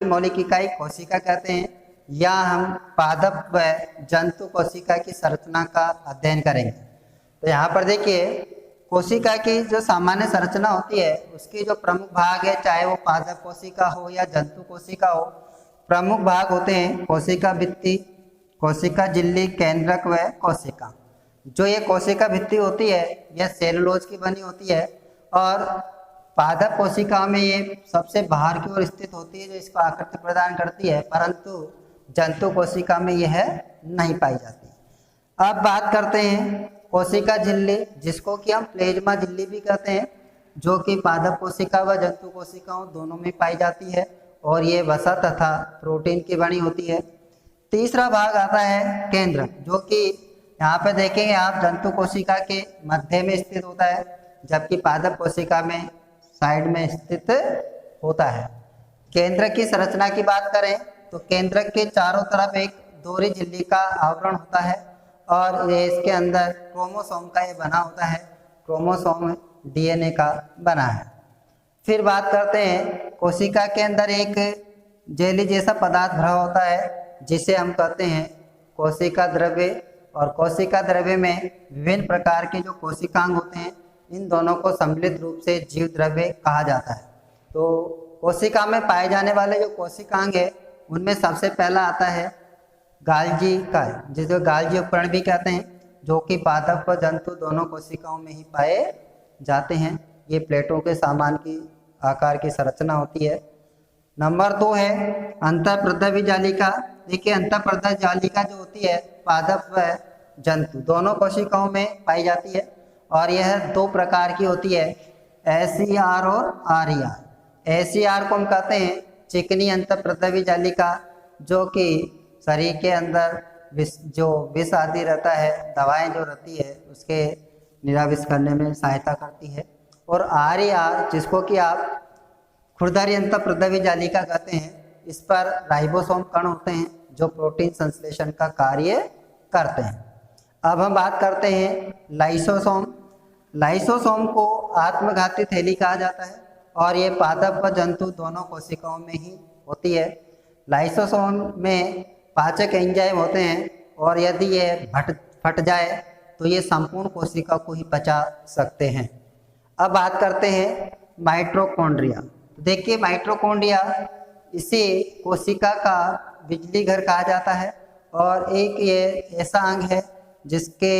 मौलिक इकाई कोशिका कहते हैं, या हम पादप व जंतु कोशिका की संरचना का अध्ययन करेंगे। तो यहाँ पर देखिए, कोशिका की जो सामान्य संरचना होती है उसकी जो प्रमुख भाग है, चाहे वो पादप कोशिका हो या जंतु कोशिका हो, प्रमुख भाग होते हैं कोशिका भित्ति, कोशिका झिल्ली, केंद्रक व कोशिका। जो ये कोशिका भित्ति होती है यह सेलुलोज की बनी होती है, और पादप कोशिका में ये सबसे बाहर की ओर स्थित होती है जो इसको आकृति प्रदान करती है, परंतु जंतु कोशिका में यह नहीं पाई जाती। अब बात करते हैं कोशिका झिल्ली, जिसको कि हम प्लेज्मा झिल्ली भी कहते हैं, जो कि पादप कोशिका व जंतु कोशिकाओं दोनों में पाई जाती है, और ये वसा तथा प्रोटीन की बनी होती है। तीसरा भाग आता है केंद्र, जो कि यहाँ पे देखेंगे आप जंतु कोशिका के मध्य में स्थित होता है, जबकि पादप कोशिका में साइड में स्थित होता है। केंद्र की संरचना की बात करें तो केंद्र के चारों तरफ एक दोहरी झिल्ली का आवरण होता है, और ये इसके अंदर क्रोमोसोम का ये बना होता है, क्रोमोसोम डीएनए का बना है। फिर बात करते हैं कोशिका के अंदर एक जेली जैसा पदार्थ भरा होता है, जिसे हम कहते हैं कोशिका द्रव्य, और कोशिका द्रव्य में विभिन्न प्रकार के जो कोशिकांग होते हैं इन दोनों को सम्मिलित रूप से जीव द्रव्य कहा जाता है। तो कोशिका में पाए जाने वाले जो कोशिकांग है उनमें सबसे पहला आता है गाल्जी का, जिसे गाल्जी उपकरण भी कहते हैं, जो कि पादप व जंतु दोनों कोशिकाओं में ही पाए जाते हैं। ये प्लेटों के सामान की आकार की संरचना होती है। नंबर 2 है अंतःप्रद्रव्य जालिका। देखिए, अंतःप्रद्रव्य जालिका जो होती है पादप व जंतु दोनों कोशिकाओं में पाई जाती है, और यह 2 प्रकार की होती है, SCR और RER। SCR को हम कहते हैं चिकनी अंतःप्रद्रव्य जालिका, जो कि शरीर के अंदर जो विष आदि रहता है, दवाएं जो रहती है उसके निराविष करने में सहायता करती है। और RER, जिसको कि आप खुरदरी अंतःप्रद्रव्य जालिका कहते हैं, इस पर राइबोसोम कण होते हैं जो प्रोटीन संश्लेषण का कार्य करते हैं। अब हम बात करते हैं लाइसोसोम। लाइसोसोम को आत्मघाती थैली कहा जाता है, और ये पादप व जंतु दोनों कोशिकाओं में ही होती है। लाइसोसोम में पाचक एंजाइम होते हैं, और यदि ये फट जाए तो ये संपूर्ण कोशिका को ही पचा सकते हैं। अब बात करते हैं माइटोकॉन्ड्रिया। देखिए, माइटोकॉन्ड्रिया इसे कोशिका का बिजली घर कहा जाता है, और एक ये ऐसा अंग है जिसके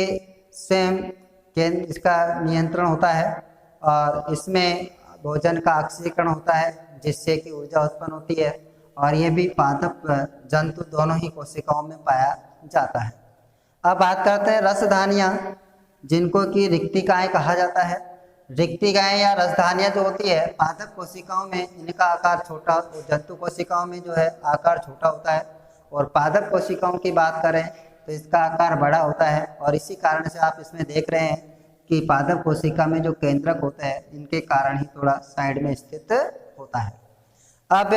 स्वयं इसका नियंत्रण होता है, और इसमें भोजन का ऑक्सीकरण होता है जिससे कि ऊर्जा उत्पन्न होती है, और ये भी पादप जंतु दोनों ही कोशिकाओं में पाया जाता है। अब बात करते हैं रसधानियाँ, जिनको कि रिक्तिकाएँ कहा जाता है। रिक्तिकाएँ या रसधानियाँ जो होती है पादप कोशिकाओं में इनका आकार छोटा, और जंतु कोशिकाओं में जो है आकार छोटा होता है, और पादप कोशिकाओं की बात करें तो इसका आकार बड़ा होता है, और इसी कारण से आप इसमें देख रहे हैं कि पादप कोशिका में जो केंद्रक होता है इनके कारण ही थोड़ा साइड में स्थित होता है। अब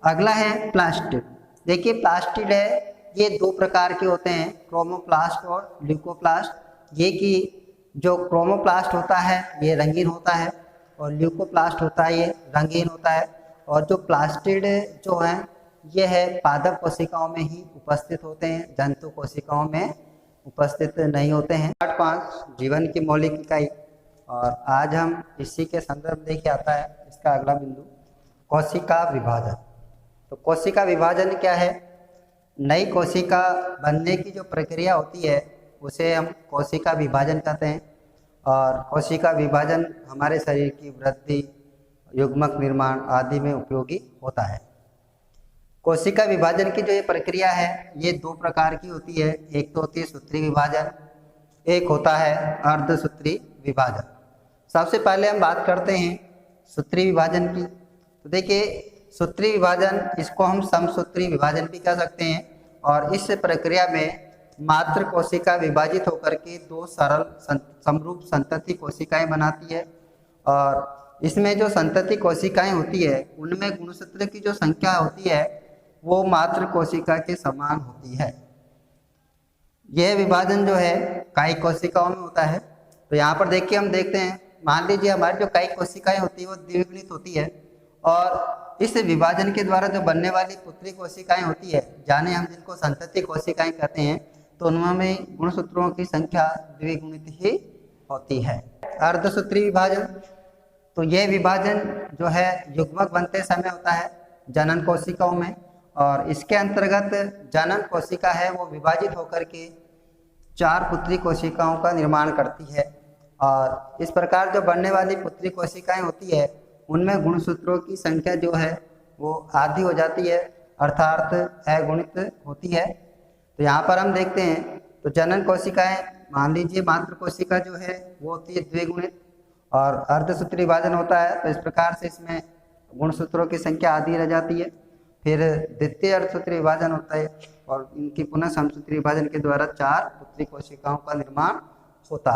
अगला है प्लास्टिड। देखिए, प्लास्टिड है, ये 2 प्रकार के होते हैं, क्रोमोप्लास्ट और ल्यूकोप्लास्ट। ये कि जो क्रोमोप्लास्ट होता है ये रंगीन होता है, और ल्यूकोप्लास्ट होता है ये रंगीन होता है। और जो प्लास्टिड जो है ये है पादप कोशिकाओं में ही उपस्थित होते हैं, जंतु कोशिकाओं में उपस्थित नहीं होते हैं। पार्ट 5 जीवन की मौलिक इकाई, और आज हम इसी के संदर्भ देखिए आता है इसका अगला बिंदु कोशिका विभाजन। तो कोशिका विभाजन क्या है? नई कोशिका बनने की जो प्रक्रिया होती है उसे हम कोशिका विभाजन कहते हैं, और कोशिका विभाजन हमारे शरीर की वृद्धि, युग्मक निर्माण आदि में उपयोगी होता है। कोशिका विभाजन की जो ये प्रक्रिया है ये 2 प्रकार की होती है। एक तो होती है सूत्री विभाजन, एक होता है अर्धसूत्री विभाजन। सबसे पहले हम बात करते हैं सूत्री विभाजन की। तो देखिए, सूत्री विभाजन, इसको हम समसूत्री विभाजन भी कह सकते हैं, और इस प्रक्रिया में मात्र कोशिका विभाजित होकर के 2 सरल समरूप संतति कोशिकाएं बनाती है, और इसमें जो संतति कोशिकाएं होती है उनमें गुणसूत्र की जो संख्या होती है वो मात्र कोशिका के समान होती है। यह विभाजन जो है कायी कोशिकाओं में होता है। तो यहाँ पर देखिए, हम देखते हैं, मान लीजिए हमारी जो कायी कोशिकाएं होती है वो द्विगुणित होती है, और इस विभाजन के द्वारा जो बनने वाली पुत्री कोशिकाएं होती है, यानी हम जिनको संतति कोशिकाएं कहते हैं, तो उनमें गुणसूत्रों की संख्या द्विगुणित ही होती है। अर्धसूत्री विभाजन, तो यह विभाजन जो है युग्मक बनते समय होता है जनन कोशिकाओं में, और इसके अंतर्गत जनन कोशिका है वो विभाजित होकर के 4 पुत्री कोशिकाओं का निर्माण करती है। और इस प्रकार जो बनने वाली पुत्री कोशिकाएं होती है उनमें गुणसूत्रों की संख्या जो है वो आधी हो जाती है, अर्थात अगुणित होती है। तो यहाँ पर हम देखते हैं तो जनन कोशिकाएं, मान लीजिए मातृ कोशिका जो है वो होती है द्विगुणित, और अर्धसूत्री विभाजन होता है तो इस प्रकार से इसमें गुणसूत्रों की संख्या आधी रह जाती है। फिर द्वितीय अर्धसूत्री विभाजन होता है और इनकी पुनः समसूत्री विभाजन के द्वारा 4 पुत्री कोशिकाओं का निर्माण होता है।